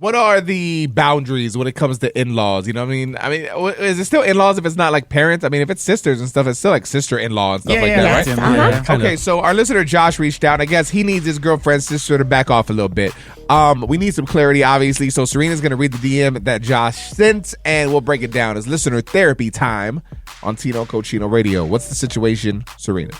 What are the boundaries when it comes to in-laws? You know what I mean? Is it still in-laws if it's not like parents? I mean, if it's sisters and stuff, it's still like sister-in-law and stuff like that, right? Uh-huh. Okay, so our listener Josh reached out. I guess he needs his girlfriend's sister to back off a little bit. We need some clarity, obviously. So Serena's going to read the DM that Josh sent, and we'll break it down. It's listener therapy time on Tino Cochino Radio. What's the situation, Serina?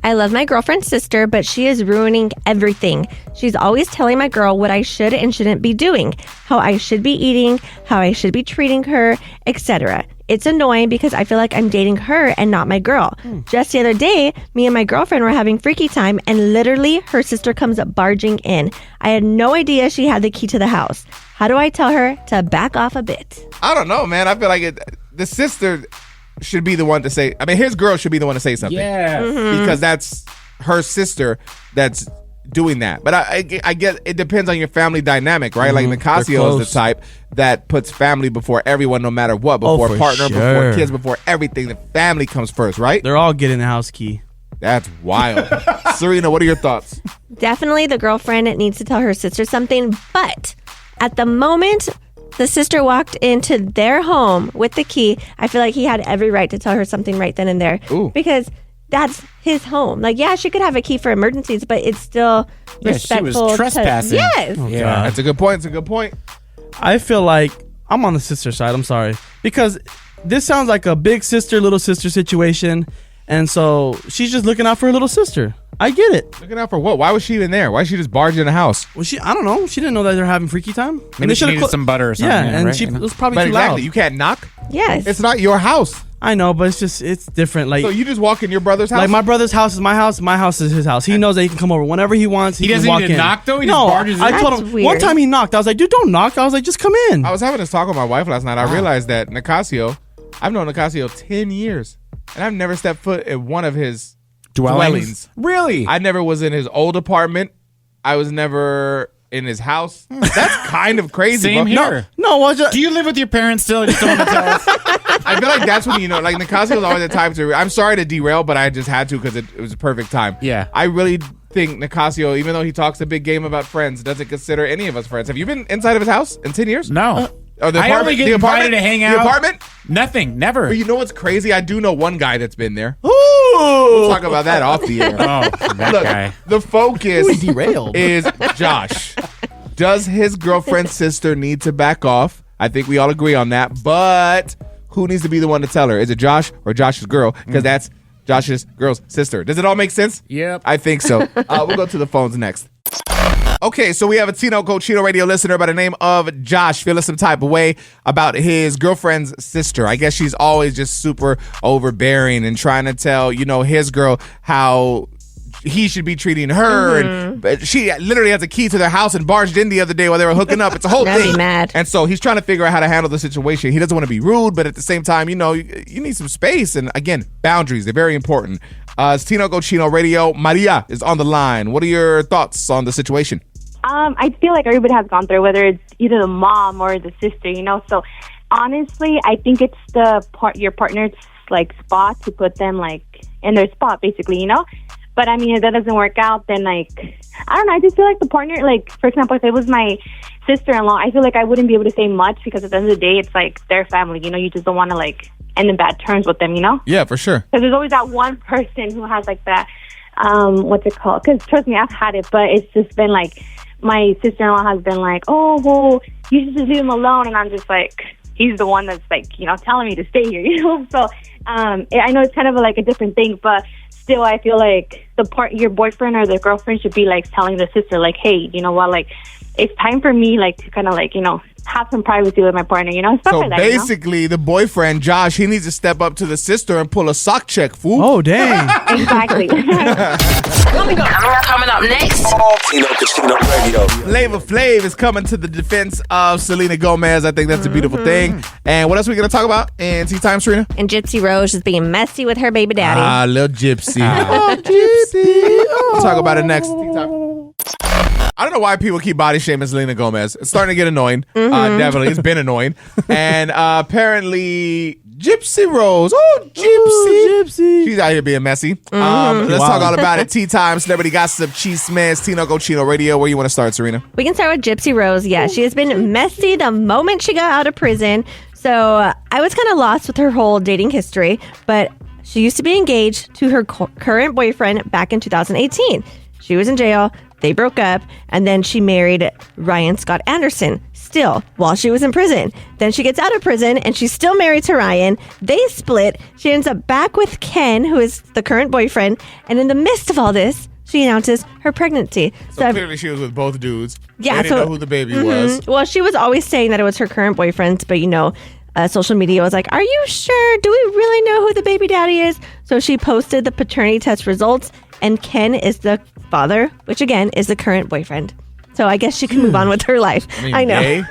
I love my girlfriend's sister, but she is ruining everything. She's always telling my girl what I should and shouldn't be doing, how I should be eating, how I should be treating her, etc. It's annoying because I feel like I'm dating her and not my girl. Just the other day, me and my girlfriend were having freaky time, and literally her sister comes up barging in. I had no idea she had the key to the house. How do I tell her to back off a bit? I don't know, man. I feel like the sister should be the one to say. I mean, his girl should be the one to say something. Yeah, because that's her sister that's doing that. But I get it depends on your family dynamic, right? Like Nicasio is the type that puts family before everyone, no matter what. Before partner, before kids, before everything. The family comes first, right? They're all getting the house key. That's wild. Serena, what are your thoughts? Definitely the girlfriend needs to tell her sister something, but at the moment the sister walked into their home with the key, I feel like he had every right to tell her something right then and there. Ooh. Because that's his home. Like, yeah, she could have a key for emergencies, but it's still respectful. She was trespassing. Yes. Yeah. That's a good point. It's a good point. I feel like I'm on the sister side. I'm sorry. Because this sounds like a big sister, little sister situation. And so she's just looking out for her little sister. I get it. Looking out for what? Why was she even there? Why did she just barge in the house? Well, I don't know. She didn't know that they're having freaky time. Maybe she needed some butter or something. Yeah, and right? it was probably But too exactly, loud. you can't knock. Yes. It's not your house. I know, but it's different. Like, So you just walk in your brother's house? like my brother's house is my house is his house. He knows that he can come over whenever he wants. He doesn't can walk need to in. knock, though? He no, just barges in? I told him That's weird. one time he knocked. I was like, dude, don't knock. I was like, just come in. I was having this talk with my wife last night. I realized that Nicasio, I've known Nicasio 10 years, and I've never stepped foot in one of his dwellings. Really? I never was in his old apartment. I was never in his house. That's kind of crazy. Same bro. here. No, well, Do you live with your parents still? You just don't want to tell us? I feel like that's when, like Nicasio was always the type to, I'm sorry to derail, but I just had to because it was a perfect time. Yeah. I really think Nicasio, even though he talks a big game about friends, doesn't consider any of us friends. Have you been inside of his house in 10 years? No. Or the I only get invited to hang out. The apartment? Nothing. Never. But you know what's crazy? I do know one guy that's been there. Ooh. We'll talk about that off the air. Oh, that Look, guy. the focus We derailed. is Josh. Does his girlfriend's sister need to back off? I think we all agree on that. But who needs to be the one to tell her? Is it Josh or Josh's girl? Because that's Josh's girl's sister. Does it all make sense? Yep. I think so. We'll go to the phones next. Okay, so we have a Tino Cochino Radio listener by the name of Josh feeling some type of way about his girlfriend's sister. I guess she's always just super overbearing and trying to tell, his girl how he should be treating her. But she literally has a key to their house and barged in the other day while they were hooking up. It's a whole That'd thing. be mad. And so he's trying to figure out how to handle the situation. He doesn't want to be rude, but at the same time, you need some space. And again, boundaries, they're very important. It's Tino Cochino Radio. Maria is on the line. What are your thoughts on the situation? I feel like everybody has gone through, whether it's either the mom or the sister, So honestly, I think it's your partner's spot to put them in their spot, basically, But I mean, if that doesn't work out, then I don't know. I just feel like the partner, for example, if it was my sister-in-law, I feel like I wouldn't be able to say much because at the end of the day, it's their family. You just don't want to end in bad terms with them. Yeah, for sure. Because there's always that one person who has that. What's it called? Because trust me, I've had it, but it's just been my sister-in-law has been oh, well, you should just leave him alone, and I'm just he's the one that's telling me to stay here, So I know it's kind of a different thing, but still, I feel like your boyfriend or the girlfriend should be telling the sister, hey, you know what, it's time for me to kind of have some privacy with my partner, stuff So like that. basically, the boyfriend, Josh, he needs to step up to the sister and pull a sock check, fool. Oh, dang. Exactly. Coming up next. Tino Cochino Radio. Flavor Flav is coming to the defense of Selena Gomez. I think that's a beautiful thing. And what else are we going to talk about in Tea Time, Serena? And Gypsy Rose is being messy with her baby daddy. Little Gypsy. Oh, Gypsy. We'll talk about it next. Tea Time. I don't know why people keep body shaming Selena Gomez. It's starting to get annoying. Definitely. It's been annoying. And apparently, Gypsy Rose. Oh, Gypsy. She's out here being messy. Let's talk all about it. Tea time, celebrity gossip, cheese mess, Tino Cochino Radio. Where you want to start, Serena? We can start with Gypsy Rose. Yeah, she has been messy the moment she got out of prison. So I was kind of lost with her whole dating history, but she used to be engaged to her current boyfriend back in 2018. She was in jail. They broke up, and then she married Ryan Scott Anderson, still, while she was in prison. Then she gets out of prison, and she's still married to Ryan. They split. She ends up back with Ken, who is the current boyfriend. And in the midst of all this, she announces her pregnancy. So clearly she was with both dudes. Yeah, they didn't know who the baby was. Well, she was always saying that it was her current boyfriend, but social media was like, are you sure? Do we really know who the baby daddy is? So she posted the paternity test results, and Ken is the father, which again is the current boyfriend. So I guess she can move on with her life. I know. Gay?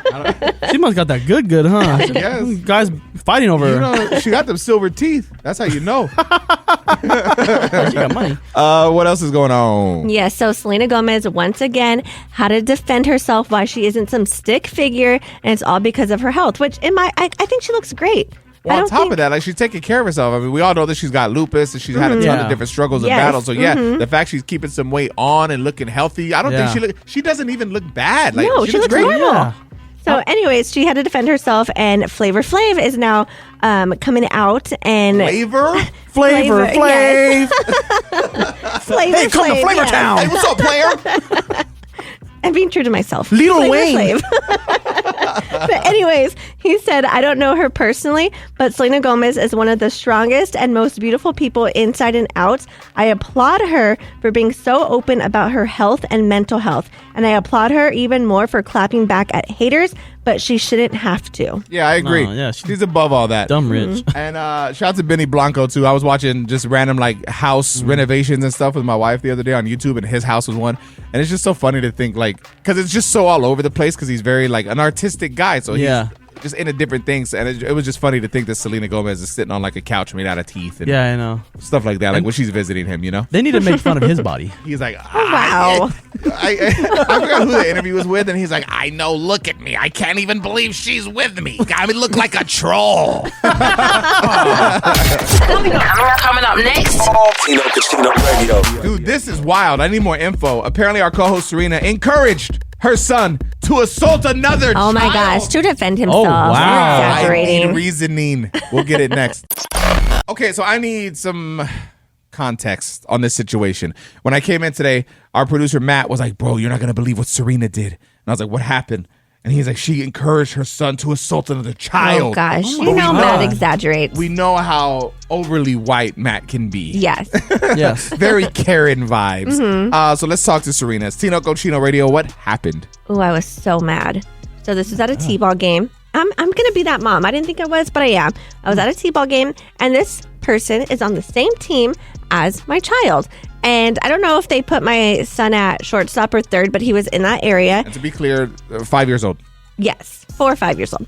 She must got that good, huh? Yes. Guys fighting over her. She got them silver teeth. That's how you know. She got money. What else is going on? Yes, so Selena Gomez once again had to defend herself why she isn't some stick figure, and it's all because of her health, which I think she looks great. Well, on top of that, like, she's taking care of herself. I mean, we all know that she's got lupus and she's had a ton of different struggles and battles. So the fact she's keeping some weight on and looking healthy, I don't think she doesn't even look bad. Like, no, she looks great. normal. Yeah. So anyways, she had to defend herself, and Flavor Flav is now coming out. And Flavor? Flavor Flav. Flavor Hey, come to Flav, Flavor yes. Town. Hey, what's up, player? I'm being true to myself. Lil Flavor Wayne. Flav. But anyways, he said, I don't know her personally, but Selena Gomez is one of the strongest and most beautiful people inside and out. I applaud her for being so open about her health and mental health. And I applaud her even more for clapping back at haters, but she shouldn't have to. Yeah, I agree. No, yeah, she's above all that. Dumb rich. And shout out to Benny Blanco, too. I was watching just random like house renovations and stuff with my wife the other day on YouTube, and his house was one. And it's just so funny to think, like, because it's just so all over the place because he's very, like, an artistic guy. So he's just into different things. And it was just funny to think that Selena Gomez is sitting on, like, a couch made out of teeth. And Yeah, I know. stuff like that, like when she's visiting him, you know? They need to make fun of his body. He's like, wow. I forgot who the interview was with, and he's like, I know, look at me. I can't even believe she's with me. I mean, look like a troll. Coming up next. Tino Cochino Radio. Dude, this is wild. I need more info. Apparently, our co-host Serena encouraged her son to assault another Oh my child. gosh, to defend himself. Oh, wow. You're I exaggerating. need reasoning. We'll get it next. Okay, so I need some context on this situation. When I came in today, our producer Matt was like, bro, you're not going to believe what Serena did. And I was like, what happened? And he's like, she encouraged her son to assault another child. Oh gosh, But you we know Matt exaggerates. We know how overly white Matt can be. Yes. Yes. Very Karen vibes. So let's talk to Serena. It's Tino Cochino Radio. What happened? Oh, I was so mad. So this was at a T-ball game. I'm gonna be that mom. I didn't think I was, but I am. I was at a T-ball game, and this person is on the same team as my child. And I don't know if they put my son at shortstop or third, but he was in that area. And to be clear, 5 years old. Yes, 4 or 5 years old.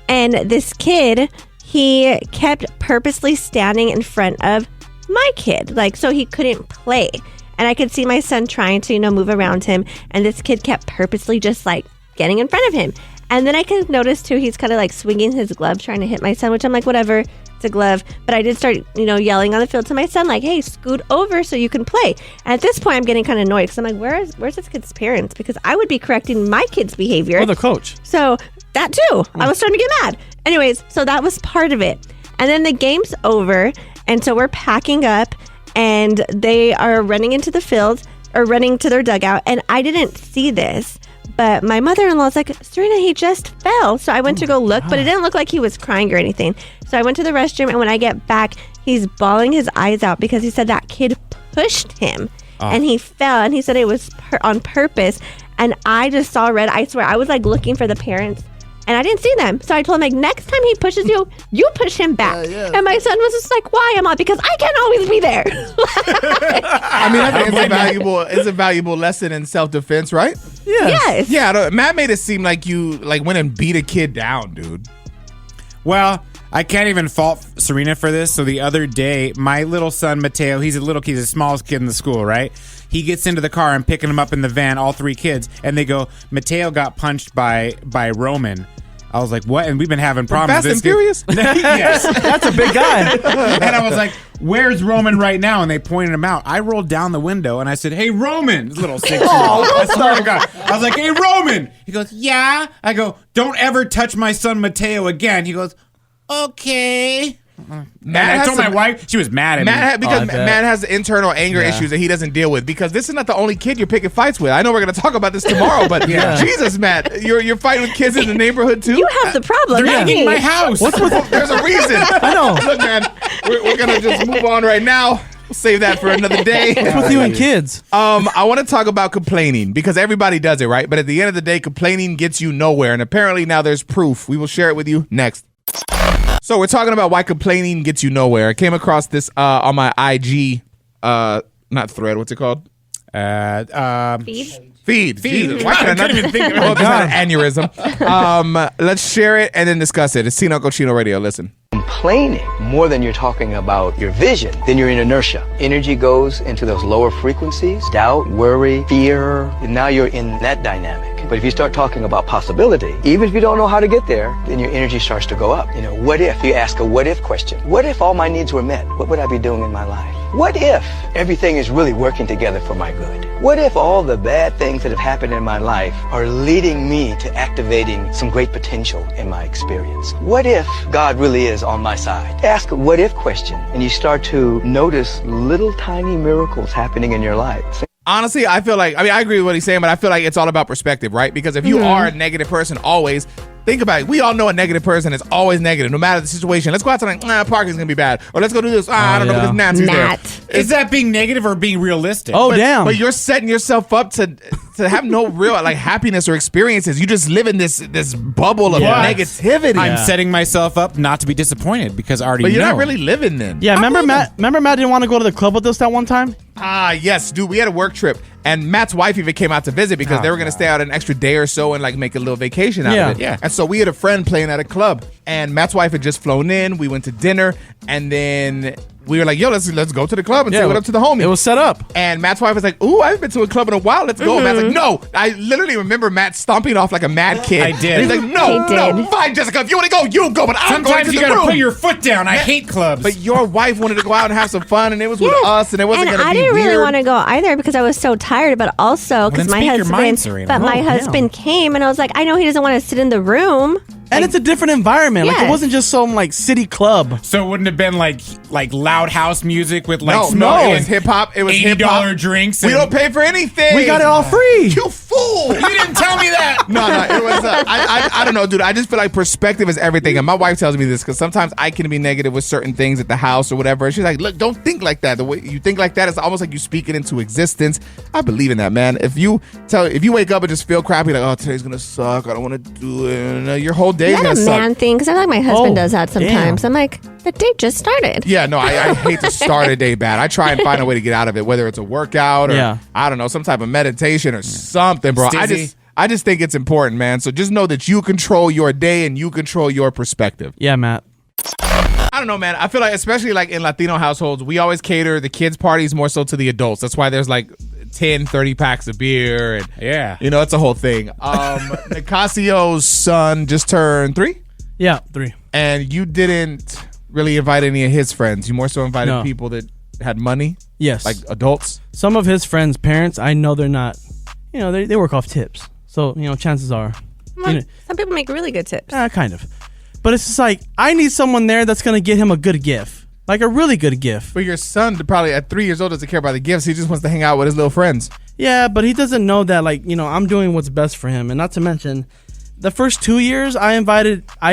And this kid, he kept purposely standing in front of my kid, like, so he couldn't play. And I could see my son trying to, move around him. And this kid kept purposely just like getting in front of him. And then I could notice too, he's kind of like swinging his glove, trying to hit my son, which I'm like, whatever, it's a glove. But I did start, yelling on the field to my son, like, hey, scoot over so you can play. And at this point, I'm getting kind of annoyed because I'm like, where's this kid's parents? Because I would be correcting my kid's behavior. Or the coach. So that too, I was starting to get mad. Anyways, so that was part of it. And then the game's over. And so we're packing up and they are running into the field or running to their dugout. And I didn't see this. But my mother-in-law was like, Serena, he just fell. So I went to go look, but it didn't look like he was crying or anything. So I went to the restroom, and when I get back, he's bawling his eyes out because he said that kid pushed him, and he fell, and he said it was on purpose. And I just saw red. I swear, I was like looking for the parents, and I didn't see them. So I told him, like, next time he pushes you, you push him back. And my son was just like, why? I'm all, because I can't always be there. I mean, I think it's a valuable lesson in self-defense, right? Yes. Yeah, Matt made it seem like you went and beat a kid down, dude. Well, I can't even fault Serena for this. So the other day, my little son, Mateo, he's the smallest kid in the school, right? He gets into the car. I'm picking him up in the van, all 3 kids, and they go, Mateo got punched by Roman. I was like, what? And we've been having problems. Fast and Furious? Yes. That's a big guy. And I was like, where's Roman right now? And they pointed him out. I rolled down the window and I said, hey, Roman. This little 6-year-old. I swear to God. I was like, hey, Roman. He goes, yeah. I go, don't ever touch my son Mateo again. He goes, okay. And I told my wife, she was mad at me. Because Matt has internal anger issues that he doesn't deal with. Because this is not the only kid you're picking fights with. I know we're going to talk about this tomorrow, but Jesus, Matt, you're fighting with kids in the neighborhood too. You have the problem. They're eating my house. There's a reason. I know. Look, man, we're going to just move on right now. We'll save that for another day. What's with you and kids? I want to talk about complaining because everybody does it, right? But at the end of the day, complaining gets you nowhere. And apparently now there's proof. We will share it with you next. So we're talking about why complaining gets you nowhere. I came across this on my IG, not thread. What's it called? Feed. Jesus, why can I not even think of it? Not an aneurysm. Let's share it and then discuss it. It's Tino Cochino Radio. Listen. Complaining more than you're talking about your vision, then you're in inertia. Energy goes into those lower frequencies, doubt, worry, fear, and now you're in that dynamic. But if you start talking about possibility, even if you don't know how to get there, then your energy starts to go up. What if? You ask a what if question. What if all my needs were met? What would I be doing in my life? What if everything is really working together for my good? What if all the bad things that have happened in my life are leading me to activating some great potential in my experience? What if God really is on my side? Ask a what if question, and you start to notice little tiny miracles happening in your life. Honestly, I feel like, I agree with what he's saying, but I feel like it's all about perspective, right? Because if you are a negative person always, think about it. We all know a negative person is always negative, no matter the situation. Let's go out tonight. Parking's going to be bad. Or let's go do this. I don't know because Nancy's there. Is that being negative or being realistic? Damn. But you're setting yourself up to have no real happiness or experiences. You just live in this bubble of negativity. I'm setting myself up not to be disappointed because I already know. But you're not really living then. Yeah, remember Matt didn't want to go to the club with us that one time? Yes, dude. We had a work trip. And Matt's wife even came out to visit because they were going to stay out an extra day or so and make a little vacation out of it. Yeah. And so we had a friend playing at a club, and Matt's wife had just flown in. We went to dinner, and then we were like, yo, let's go to the club and say what up to the homie. It was set up. And Matt's wife was like, ooh, I haven't been to a club in a while. Let's go. And Matt's like, no. I literally remember Matt stomping off like a mad kid. I did. And he's like, no, fine, Jessica. If you want to go, you go. But I'm going to the room. Sometimes you got to put your foot down. I hate clubs. But your wife wanted to go out and have some fun, and it was with us, and it wasn't going to be weird. I didn't really want to go either because I was so tired, but also because my husband came, and I was like, I know he doesn't want to sit in the room. And it's a different environment. Yes. It wasn't just some city club. So it wouldn't have been like loud house music with smoking. No, it was hip hop. It was $80 drinks. We don't pay for anything. We got it all free. You fool! You didn't tell me that. No, it was. I don't know, dude. I just feel like perspective is everything, and my wife tells me this because sometimes I can be negative with certain things at the house or whatever. She's like, "Look, don't think like that. The way you think like that is almost like you speak it into existence." I believe in that, man. If you wake up and just feel crappy, like, "Oh, today's gonna suck. I don't want to do it," your whole day's gonna suck. Thing because I feel like my husband does that sometimes. Damn. I'm like, the day just started. Yeah, no, I hate to start a day bad. I try and find a way to get out of it, whether it's a workout or I don't know, some type of meditation or something, bro. I just think it's important, man. So just know that you control your day and you control your perspective. Yeah, Matt. I don't know, man. I feel like, especially in Latino households, we always cater the kids' parties more so to the adults. That's why there's 10, 30 packs of beer. And it's a whole thing. Nicasio's son just turned 3? Yeah, 3. And you didn't really invite any of his friends. You more so invited people that had money? Yes. Like adults? Some of his friends' parents, I know they're not, they work off tips. So, chances are. Some people make really good tips. Kind of. But it's just I need someone there that's going to get him a good gift. Like a really good gift. But your son probably at 3 years old doesn't care about the gifts. He just wants to hang out with his little friends. Yeah, but he doesn't know that, I'm doing what's best for him. And not to mention, the first 2 years I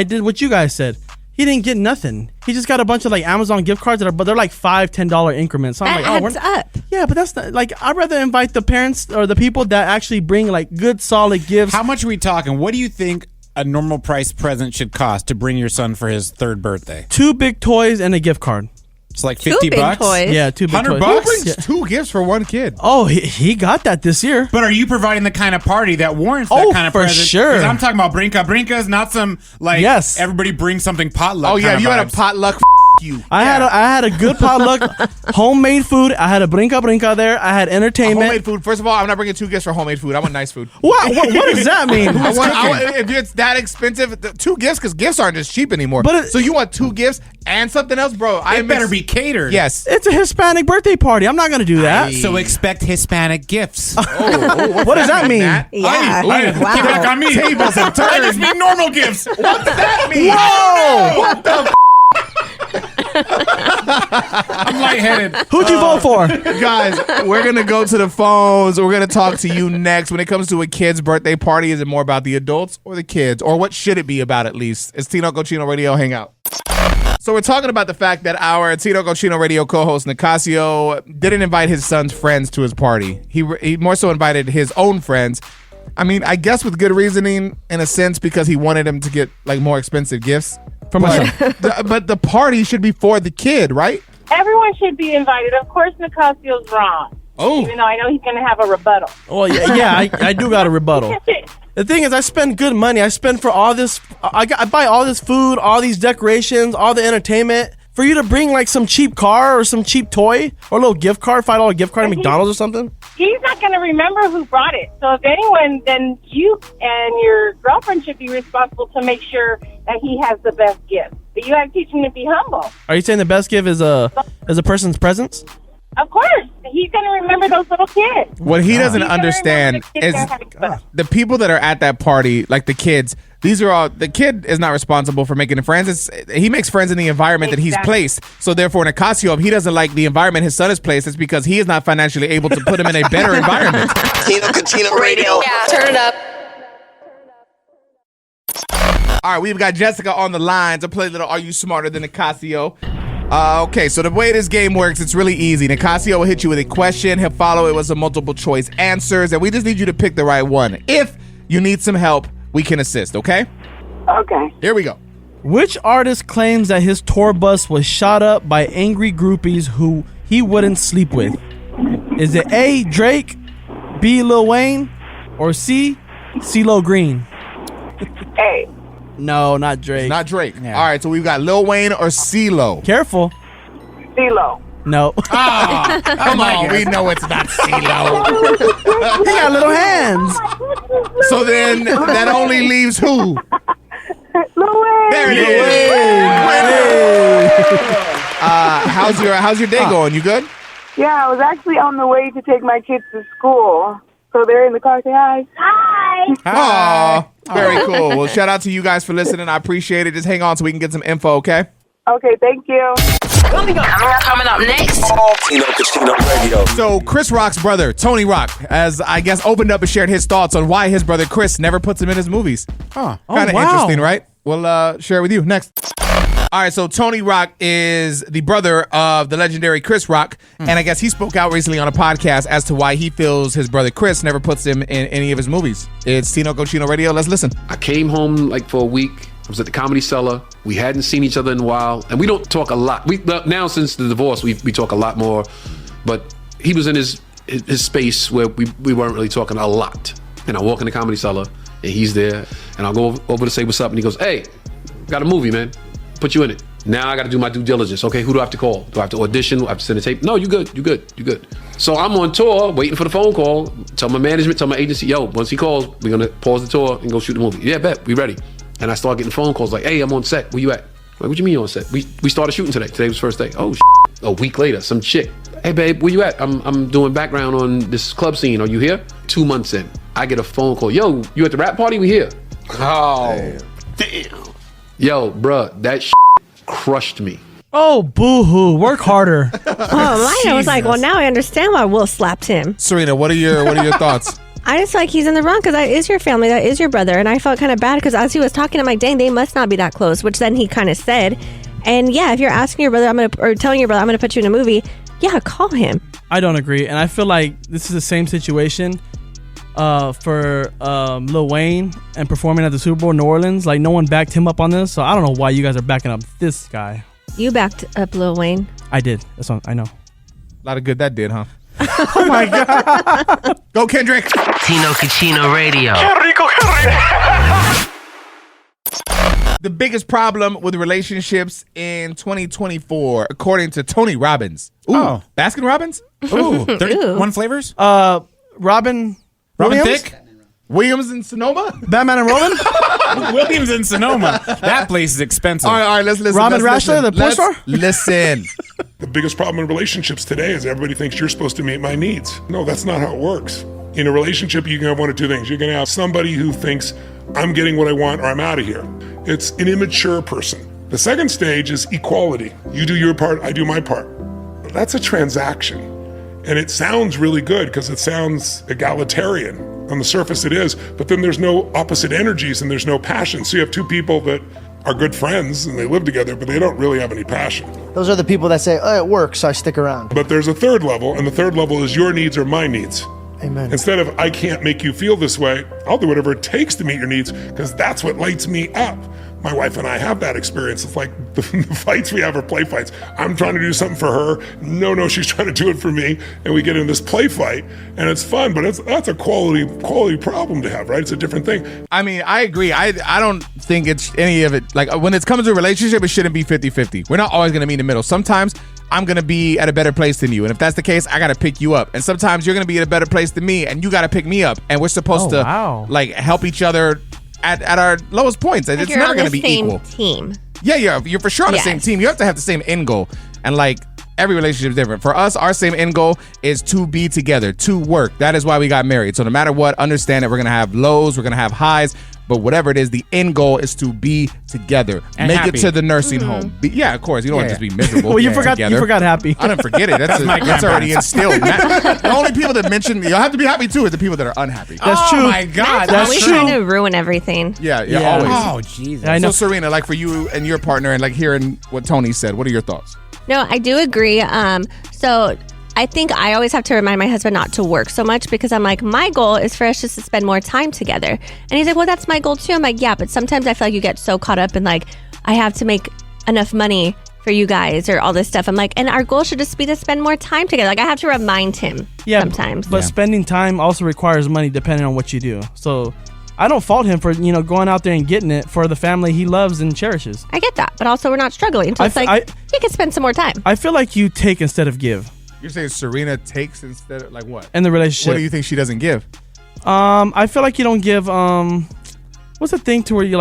did what you guys said. He didn't get nothing. He just got a bunch of Amazon gift cards but they're $5, $10 increments. So I'm adds up. Yeah, but that's not, I'd rather invite the parents or the people that actually bring good solid gifts. How much are we talking? What do you think a normal price present should cost to bring your son for his 3rd birthday? 2 big toys and a gift card. It's like $50. Toys. Yeah, 2 big toys. $100? Who brings 2 gifts for 1 kid? Oh, he got that this year. But are you providing the kind of party that warrants that kind of for present? sure. Because I'm talking about brinkas, not some everybody brings something potluck. Oh yeah, kind if you of had a vibes. potluck you. I had a good potluck, homemade food. I had a brinca there. I had entertainment. Homemade food. First of all, I'm not bringing 2 gifts for homemade food. I want nice food. What does that mean? If it's that expensive, 2 gifts, because gifts aren't just cheap anymore. So you want 2 gifts and something else, bro? It better be catered. Yes. It's a Hispanic birthday party. I'm not going to do that. So expect Hispanic gifts. What does that mean? Yeah. Wow. Get back on me. Tables have turned. I just mean normal gifts. What does that mean? Whoa! What the I'm lightheaded. Who'd you vote for? Guys, we're going to go to the phones. We're going to talk to you next. When it comes to a kid's birthday party, is it more about the adults or the kids? Or what should it be about at least? It's Tino Cochino Radio Hangout. So we're talking about the fact that our Tino Cochino Radio co-host Nicasio didn't invite his son's friends to his party. He more so invited his own friends. I mean, I guess with good reasoning in a sense, because he wanted him to get like more expensive gifts. But the party should be for the kid, right? Everyone should be invited. Of course, Nicasio's wrong. Oh. Even though I know he's going to have a rebuttal. Oh, yeah, I do got a rebuttal. The thing is, I spend good money. I spend for all this. I buy all this food, all these decorations, all the entertainment. For you to bring like some cheap car or some cheap toy or a little gift card, $5 gift card at McDonald's or something. He's not going to remember who brought it. So if anyone, then you and your girlfriend should be responsible to make sure that he has the best gift. But you have to teach him to be humble. Are you saying the best gift is a person's presence? Of course. He's going to remember those little kids. What he doesn't understand is the people that are at that party, like the kids, these are all, the kid is not responsible for making the friends. He makes friends in the environment that he's placed. So therefore, Nicasio, if he doesn't like the environment his son is placed, it's because he is not financially able to put him in a better environment. Tino Cochino Radio. Yeah, turn it up. All right, we've got Jessica on the line to play a little Are You Smarter Than Nicasio? Okay, so the way this game works, it's really easy. Nicasio will hit you with a question. He'll follow it with some multiple choice answers, and we just need you to pick the right one. If you need some help, we can assist, okay? Okay. Here we go. Which artist claims that his tour bus was shot up by angry groupies who he wouldn't sleep with? Is it A, Drake, B, Lil Wayne, or C, CeeLo Green? Hey. No, not Drake. Not Drake. Yeah. All right, so we've got Lil Wayne or CeeLo. Careful. CeeLo. No. Ah, come on, we know it's not CeeLo. He got little hands. So then that only leaves who? Lil Wayne. There it is. How's your day going? You good? Yeah, I was actually on the way to take my kids to school. So they're in the car. Say hi. Hi. Aw, very cool. Well, shout out to you guys for listening. I appreciate it. Just hang on so we can get some info, okay? Okay, thank you. Coming up next. Tino Cochino Radio. So Chris Rock's brother, Tony Rock, has, I guess, opened up and shared his thoughts on why his brother Chris never puts him in his movies. Huh. Kind of wow. interesting, right? We'll share it with you next. All right, so Tony Rock is the brother of the legendary Chris Rock, and I guess he spoke out recently on a podcast as to why he feels his brother Chris never puts him in any of his movies. It's Tino Cochino Radio. Let's listen. I came home like for a week. I was at the Comedy Cellar. We hadn't seen each other in a while, and we don't talk a lot. Now since the divorce, we talk a lot more, but he was in his space where we weren't really talking a lot. And I walk in the Comedy Cellar, and he's there, and I'll go over to say what's up, and he goes, "Hey, got a movie, man. Put you in it." Now I got to do my due diligence. Okay, who do I have to call? Do I have to audition? Do I have to send a tape? No, you good. So I'm on tour, waiting for the phone call. Tell my management, tell my agency, yo, once he calls, we're going to pause the tour and go shoot the movie. Yeah, bet, we ready. And I start getting phone calls like, hey, I'm on set. Where you at? Like, what you mean you on set? We started shooting today. Today was the first day. Oh, a week later, some chick. Hey, babe, where you at? I'm doing background on this club scene. Are you here? 2 months in, I get a phone call. Yo, you at the rap party? We here. Oh, damn. Yo, bruh, that crushed me. Oh, boo-hoo. Work harder. Oh, mine was like, well, now I understand why Will slapped him. Serena, what are your thoughts? I just feel like he's in the wrong because that is your family. That is your brother. And I felt kind of bad because as he was talking, I'm like, dang, they must not be that close, which then he kind of said. And yeah, if you're asking your brother, or telling your brother, I'm going to put you in a movie, yeah, call him. I don't agree. And I feel like this is the same situation for Lil Wayne and performing at the Super Bowl in New Orleans. Like, no one backed him up on this. So I don't know why you guys are backing up this guy. You backed up Lil Wayne. I did. That's what I know. A lot of good that did, huh? Oh my God. Go, Kendrick. Tino Cochino Radio. The biggest problem with relationships in 2024, according to Tony Robbins. Ooh, Baskin Robbins? Ooh, 31 flavors? Robin Williams? Thicke? Williams in Sonoma? Batman and Robin? Williams in Sonoma. That place is expensive. All right, let's listen. Robin let's Rashler, listen. the porn Let's star? Listen. The biggest problem in relationships today is everybody thinks you're supposed to meet my needs. No, that's not how it works. In a relationship, you can have one of two things. You're going to have somebody who thinks, I'm getting what I want or I'm out of here. It's an immature person. The second stage is equality. You do your part, I do my part. That's a transaction. And it sounds really good because it sounds egalitarian. On the surface it is, but then there's no opposite energies and there's no passion. So you have two people that are good friends and they live together, but they don't really have any passion. Those are the people that say, oh, it works, so I stick around. But there's a third level, and the third level is your needs or my needs. Amen. Instead of, I can't make you feel this way, I'll do whatever it takes to meet your needs because that's what lights me up. My wife and I have that experience. It's like the fights we have are play fights. I'm trying to do something for her. No, she's trying to do it for me. And we get in this play fight and it's fun, but that's a quality problem to have, right? It's a different thing. I mean, I agree. I don't think it's any of it. Like when it comes to a relationship, it shouldn't be 50-50. We're not always going to meet in the middle. Sometimes I'm going to be at a better place than you. And if that's the case, I got to pick you up. And sometimes you're going to be at a better place than me and you got to pick me up. And we're supposed to like help each other at our lowest points. Like it's never going to be equal. Team. Yeah, you're for sure on the same team. You have to have the same end goal. And like every relationship is different. For us, our same end goal is to be together, to work. That is why we got married. So no matter what, understand that we're going to have lows, we're going to have highs, but whatever it is, the end goal is to be together. And make happy. it to the nursing home. Yeah, of course. You don't want to just be miserable. Well, you forgot happy. I didn't forget it. That's already instilled. The only people that mention you'll have to be happy too is the people that are unhappy. That's true. Oh my God, That's always trying to ruin everything. Yeah, always. Oh, Jesus. I know. So Serena, like for you and your partner and like hearing what Tony said, what are your thoughts? No, I do agree. So I think I always have to remind my husband not to work so much because I'm like, my goal is for us just to spend more time together. And he's like, well, that's my goal too. I'm like, yeah, but sometimes I feel like you get so caught up in like, I have to make enough money for you guys or all this stuff. I'm like, and our goal should just be to spend more time together. Like I have to remind him sometimes. But spending time also requires money depending on what you do. So I don't fault him for, going out there and getting it for the family he loves and cherishes. I get that. But also we're not struggling. So it's like, he can spend some more time. I feel like you take instead of give. You're saying Serena takes instead of like what? In the relationship. What do you think she doesn't give? I feel like you don't give what's the thing to where you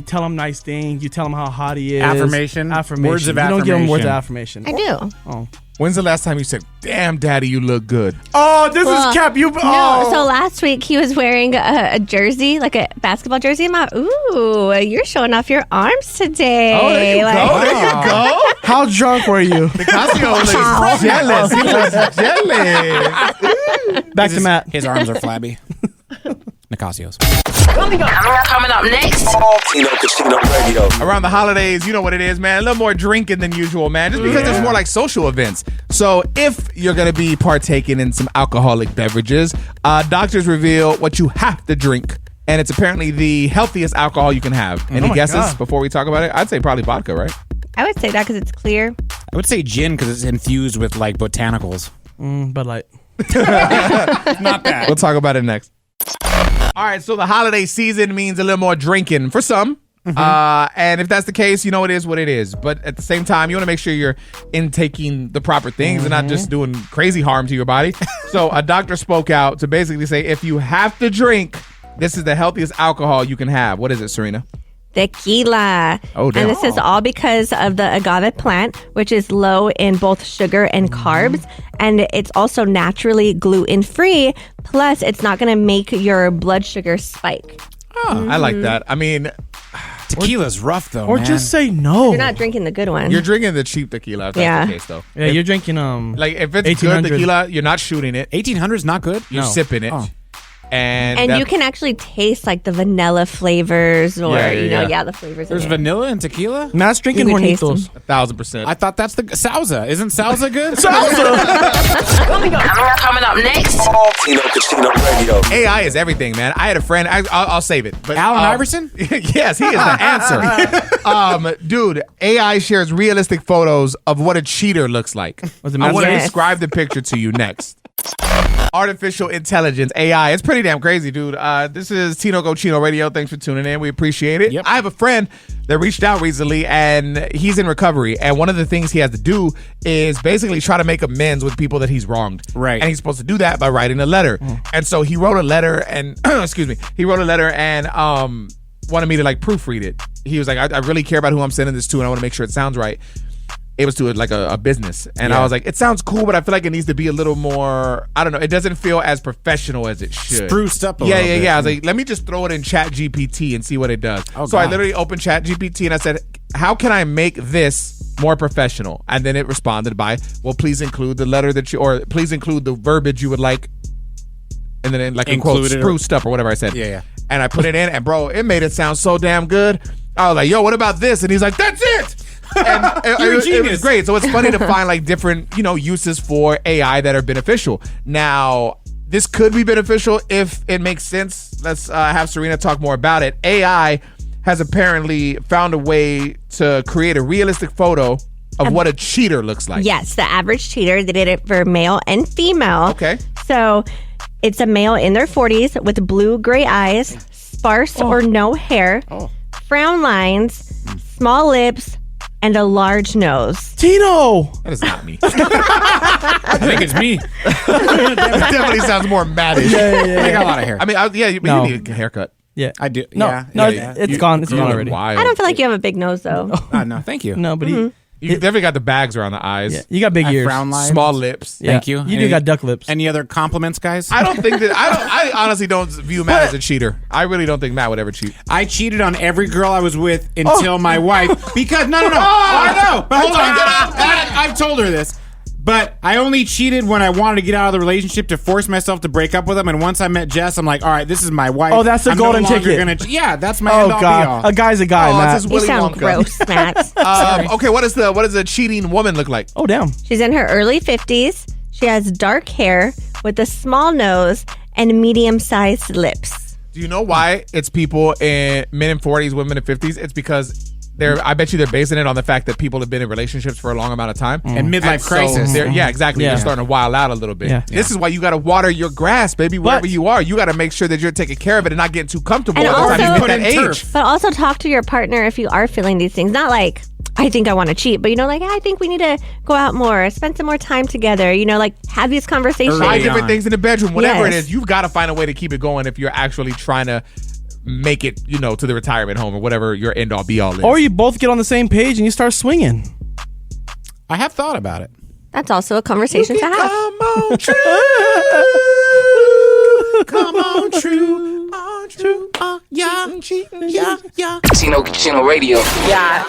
tell him nice things, you tell him how hot he is. Affirmation. Words of affirmation. You don't give him words of affirmation. I do. Oh. When's the last time you said, "Damn, Daddy, you look good"? Oh, this is Cap. No, so last week he was wearing a jersey, like a basketball jersey. I'm like, ooh, you're showing off your arms today. Oh, there you go. There you go. How drunk were you? Nicasio looks jealous. He looks jealous. Back to Matt. His arms are flabby. Nicasio's. Coming up next. Tino Casino Radio. Around the holidays, you know what it is, man. A little more drinking than usual, man. Just because it's more like social events. So if you're going to be partaking in some alcoholic beverages, doctors reveal what you have to drink. And it's apparently the healthiest alcohol you can have. Any guesses before we talk about it? I'd say probably vodka, right? I would say that because it's clear. I would say gin because it's infused with like botanicals. Bud Light. Not bad. We'll talk about it next. All right, so the holiday season means a little more drinking for some. And if that's the case, you know it is what it is. But at the same time, you want to make sure you're intaking the proper things and not just doing crazy harm to your body. So a doctor spoke out to basically say, if you have to drink, this is the healthiest alcohol you can have. What is it, Serena? Tequila. Oh, damn. And this is all because of the agave plant, which is low in both sugar and carbs. And it's also naturally gluten-free. Plus, it's not going to make your blood sugar spike. Oh, I like that. I mean, tequila's rough though. Or man. just say no. You're not drinking the good one. you're drinking the cheap tequila if that's the case, though. Yeah, you're drinking Like, if it's good 1800. tequila, you're not shooting it. 1800's not good. You're sipping it. Oh. And you can actually taste like the vanilla flavors or, the flavors. There's vanilla in tequila? Matt's drinking You could taste Hornitos. 1,000%. I thought that's the salsa. Isn't salsa good? Coming up next. Tino Casino Radio. AI is everything, man. I had a friend. I'll save it. But Allen Iverson? Yes, he is the answer. Dude, AI shares realistic photos of what a cheater looks like. Was it I want to Yes. describe the picture to you next. Artificial intelligence, AI. It's pretty damn crazy, dude. This is Tino Chino Radio. Thanks for tuning in. We appreciate it. Yep. I have a friend that reached out recently, and he's in recovery. And one of the things he has to do is basically try to make amends with people that he's wronged. Right. And he's supposed to do that by writing a letter. And so he wrote a letter and, he wrote a letter and wanted me to like proofread it. He was like, I really care about who I'm sending this to, and I want to make sure it sounds right. It was to like a business. And I was like, it sounds cool, but I feel like it needs to be a little more, I don't know, it doesn't feel as professional as it should. Spruced up a little bit. I was like, let me just throw it in Chat GPT and see what it does. So I literally opened Chat GPT and I said, how can I make this more professional? And then it responded by, well, please include the letter that you, or please include the verbiage you would like, and then like in quote, spruced up or whatever I said. Yeah. And I put it in, and bro, it made it sound so damn good. I was like, yo, what about this? And he's like, that's it. And it was great. So it's funny to find like different, uses for AI that are beneficial. Now, this could be beneficial if it makes sense. Let's have Serina talk more about it. AI has apparently found a way to create a realistic photo of what a cheater looks like. Yes, the average cheater. They did it for male and female. Okay. So it's a male in their 40s with blue-gray eyes, sparse or no hair, frown lines, small lips, and a large nose. Tino! That is not me. I think it's me. It definitely sounds more maddish. Yeah. I got a lot of hair. I mean, you need a haircut. Yeah. I do. No, yeah. it's gone. It's gone already. Wild. I don't feel like you have a big nose, though. No, thank you. No, but You definitely got the bags around the eyes. Yeah, you got big ears. Frown lines. Small lips. Yeah. Thank you. You do got duck lips. Any other compliments, guys? I don't think that I honestly don't view Matt as a cheater. I really don't think Matt would ever cheat. I cheated on every girl I was with until my wife. Because no. I know. But hold on. I've told her this. But I only cheated when I wanted to get out of the relationship to force myself to break up with him. And once I met Jess, I'm like, all right, this is my wife. Oh, that's the golden ticket. Yeah, that's my end all be all. A guy's a guy, Matt. You sound gross, Matt. Okay, what does a cheating woman look like? Oh, damn. She's in her early 50s. She has dark hair with a small nose and medium-sized lips. Do you know why it's people in men in 40s, women in 50s? It's because I bet you they're basing it on the fact that people have been in relationships for a long amount of time. And midlife crisis. Yeah, exactly. Yeah. They're starting to wild out a little bit. Yeah. This is why you got to water your grass, baby, wherever you are. You got to make sure that you're taking care of it and not getting too comfortable And by the time also- you hit that age. But also talk to your partner if you are feeling these things. Not like, I think I want to cheat, but I think we need to go out more, spend some more time together, have these conversations. Try different things in the bedroom, whatever it Yes. is. You've got to find a way to keep it going if you're actually trying to make it, to the retirement home or whatever your end all be all is. Or you both get on the same page and you start swinging. I have thought about it. That's also a conversation to have. Come on, true. Come on, true. Yeah. Tino Radio. Yeah.